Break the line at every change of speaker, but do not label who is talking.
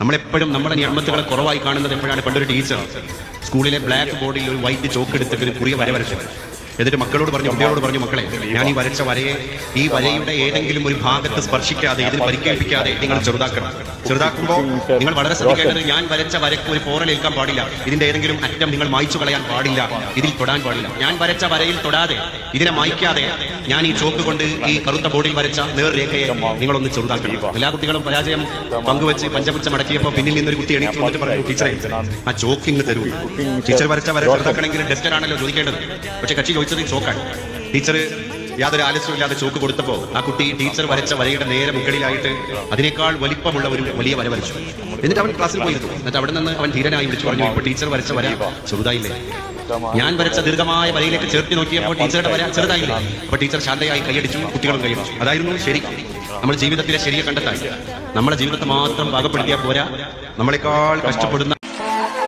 നമ്മളെപ്പോഴും നമ്മുടെ നിയമത്തുകളെ കുറവായി കാണുന്നത് എപ്പോഴാണ്? പണ്ടൊരു ടീച്ചർ സ്കൂളിലെ ബ്ലാക്ക് ബോർഡിൽ ഒരു വൈറ്റ് ചോക്ക് എടുത്തിട്ട് ഒരു കുറിയ വര വരച്ചു. എന്നിട്ട് മക്കളോട് പറഞ്ഞു, കുട്ടികളോട് പറഞ്ഞു, മക്കളെ, ഞാൻ ഈ വരച്ച വരയെ ഈ വരയുടെ ഏതെങ്കിലും ഒരു ഭാഗത്ത് സ്പർശിക്കാതെ, ഇതിന് പരിക്കേൽപ്പിക്കാതെ നിങ്ങൾ ചെറുതാക്കണം. ചെറുതാക്കുമ്പോൾ നിങ്ങൾ വളരെ ശ്രദ്ധിക്കേണ്ടത്, ഞാൻ വരച്ച വരയ്ക്ക് ഒരു പോറലേൽക്കാൻ പാടില്ല, ഇതിന്റെ ഏതെങ്കിലും അറ്റം നിങ്ങൾ മായ്ച്ചു കളയാൻ പാടില്ല, ഇതിൽ തൊടാൻ പാടില്ല. ഞാൻ വരച്ച വരയിൽ തൊടാതെ, ഇതിനെ മായ്ക്കാതെ ഞാൻ ഈ ചോക്ക് കൊണ്ട് ഈ കറുത്ത ബോർഡിൽ വരച്ച നേർരേഖയെ നിങ്ങളൊന്ന് ചെറുതാക്കണം. എല്ലാ കുട്ടികളും പരാജയം പങ്കുവെച്ച് പഞ്ചപുച്ച മടക്കിയപ്പോൾ പിന്നിൽ നിന്നൊരു കുട്ടി എണീറ്റ് വന്നിട്ട് പറഞ്ഞു, ടീച്ചറെ, ആ ചോക്കിങ് തരൂ. ടീച്ചർ വരച്ച വര ചെറുതാക്കണമെങ്കിൽ ഡസ്റ്ററാണല്ലോ ചോദിക്കേണ്ടത്. പക്ഷെ കക്ഷി ചോദിച്ചത് ചോക്കാണ്. ടീച്ചർ യാതൊരു ആലസ്യമില്ലാതെ ചോക്ക് കൊടുത്തപ്പോൾ ആ കുട്ടി ടീച്ചർ വരച്ച വരയുടെ നേരെ മുകളിലായിട്ട് അതിനേക്കാൾ വലിപ്പമുള്ള ഒരു വലിയ വര വരച്ചു. എന്നിട്ട് അവൻ ക്ലാസ്സിൽ പോയിരുന്നു. എന്നിട്ട് അവിടെ നിന്ന് അവൻ ധീരനായി വിളിച്ചു പറഞ്ഞു, ഇപ്പോൾ ടീച്ചർ വരച്ച വര ചെറുതായില്ലേ? ഞാൻ വരച്ച ദീർഘമായ വരയിലേക്ക് ചേർത്തി നോക്കിയപ്പോൾ ടീച്ചറുടെ വര ചെറുതായില്ലേ? അപ്പൊ ടീച്ചർ ശാന്തയായി കൈയടിച്ചു, കുട്ടികളും കൈയടിച്ചു. അതായിരുന്നു ശരി. നമ്മൾ ജീവിതത്തിലെ ശരിയെ കണ്ടെത്താൻ നമ്മളെ ജീവിതത്തെ മാത്രം പാകപ്പെടുത്തിയാൽ പോരാ, നമ്മളെക്കാൾ കഷ്ടപ്പെടുന്ന